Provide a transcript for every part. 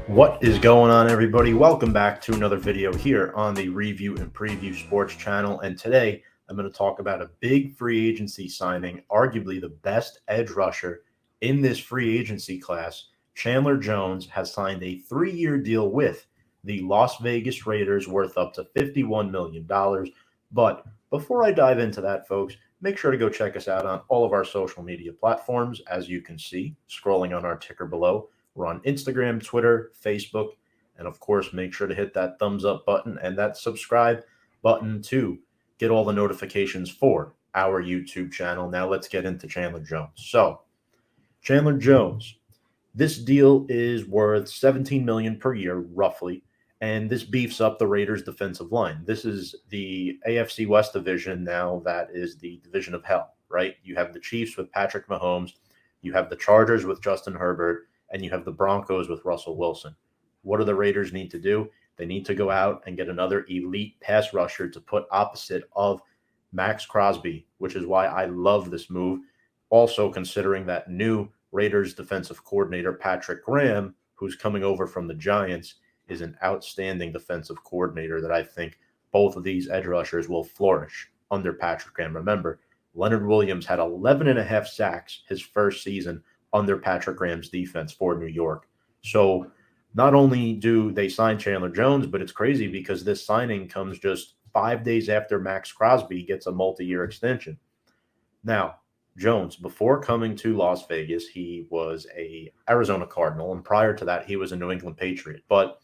What is going on, everybody? Welcome back to another video here on the Review and Preview Sports channel. And today I'm going to talk about a big free agency signing, arguably the best edge rusher in this free agency class. Chandler Jones has signed a 3-year deal with the Las Vegas Raiders worth up to $51 million. But before I dive into that, folks, make sure to go check us out on all of our social media platforms. As you can see, scrolling on our ticker below, we're on Instagram, Twitter, Facebook, and of course, make sure to hit that thumbs up button and that subscribe button to get all the notifications for our YouTube channel. Now let's get into Chandler Jones. So, Chandler Jones, this deal is worth $17 million per year, roughly, and this beefs up the Raiders' defensive line. This is the AFC West division now. That is the division of hell, right? You have the Chiefs with Patrick Mahomes, you have the Chargers with Justin Herbert, and you have the Broncos with Russell Wilson. What do the Raiders need to do? They need to go out and get another elite pass rusher to put opposite of Max Crosby, which is why I love this move. Also considering that new Raiders defensive coordinator, Patrick Graham, who's coming over from the Giants, is an outstanding defensive coordinator that I think both of these edge rushers will flourish under Patrick Graham. Remember, Leonard Williams had 11.5 sacks his first season under Patrick Graham's defense for New York. So not only do they sign Chandler Jones, but it's crazy because this signing comes just 5 days after Max Crosby gets a multi-year extension. Now, Jones, before coming to Las Vegas, he was a Arizona Cardinal, and prior to that, he was a New England Patriot. But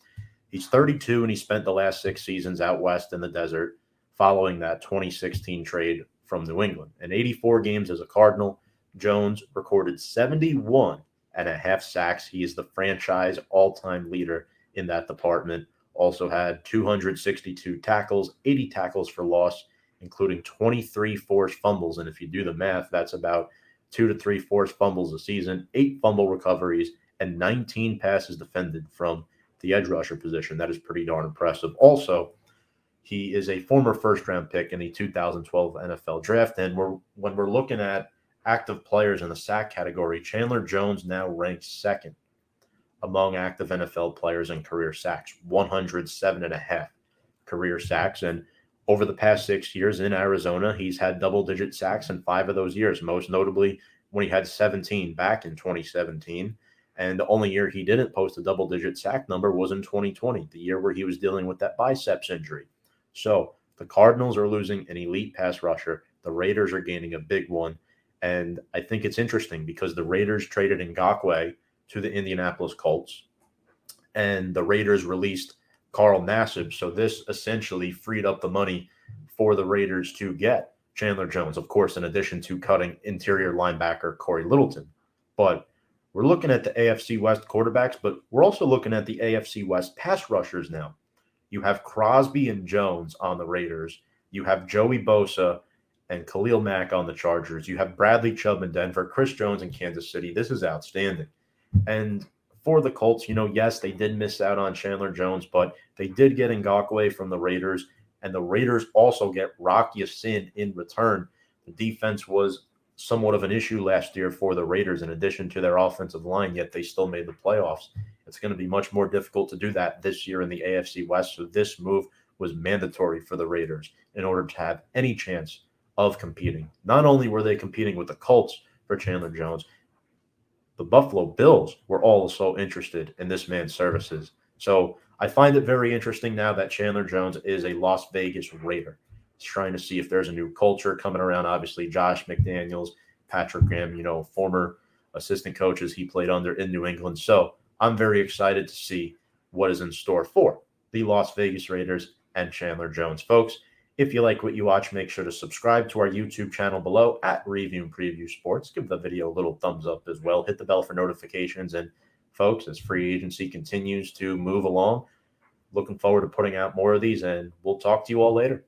he's 32, and he spent the last 6 seasons out west in the desert following that 2016 trade from New England. In 84 games as a Cardinal, Jones recorded 71.5 sacks. He is the franchise all-time leader in that department. Also had 262 tackles, 80 tackles for loss, including 23 forced fumbles. And if you do the math, that's about 2 to 3 forced fumbles a season, 8 fumble recoveries, and 19 passes defended from the edge rusher position. That is pretty darn impressive. Also, he is a former first-round pick in the 2012 NFL Draft. And when we're looking at active players in the sack category, Chandler Jones now ranks second among active NFL players in career sacks, 107.5 career sacks. And over the past 6 years in Arizona, he's had double-digit sacks in 5 of those years, most notably when he had 17 back in 2017. And the only year he didn't post a double-digit sack number was in 2020, the year where he was dealing with that biceps injury. So the Cardinals are losing an elite pass rusher. The Raiders are gaining a big one. And I think it's interesting because the Raiders traded Ngakoue to the Indianapolis Colts, and the Raiders released Carl Nassib. So this essentially freed up the money for the Raiders to get Chandler Jones, of course, in addition to cutting interior linebacker Corey Littleton. But we're looking at the AFC West quarterbacks, but we're also looking at the AFC West pass rushers now. You have Crosby and Jones on the Raiders. You have Joey Bosa and Khalil Mack on the Chargers. You have Bradley Chubb in Denver, Chris Jones in Kansas City. This is outstanding. And for the Colts, yes, they did miss out on Chandler Jones, but they did get Ngakoue from the Raiders, and the Raiders also get Rock Ya-Sin in return. The defense was somewhat of an issue last year for the Raiders in addition to their offensive line, yet they still made the playoffs. It's going to be much more difficult to do that this year in the AFC West, so this move was mandatory for the Raiders in order to have any chance of competing. Not only were they competing with the Colts for Chandler Jones, the Buffalo Bills were also interested in this man's services. So I find it very interesting now that Chandler Jones is a Las Vegas Raider. He's trying to see if there's a new culture coming around. Obviously, Josh McDaniels, Patrick Graham, former assistant coaches he played under in New England. So I'm very excited to see what is in store for the Las Vegas Raiders and Chandler Jones. Folks, if you like what you watch, make sure to subscribe to our YouTube channel below at Review and Preview Sports. Give the video a little thumbs up as well. Hit the bell for notifications. And, folks, as free agency continues to move along, looking forward to putting out more of these, and we'll talk to you all later.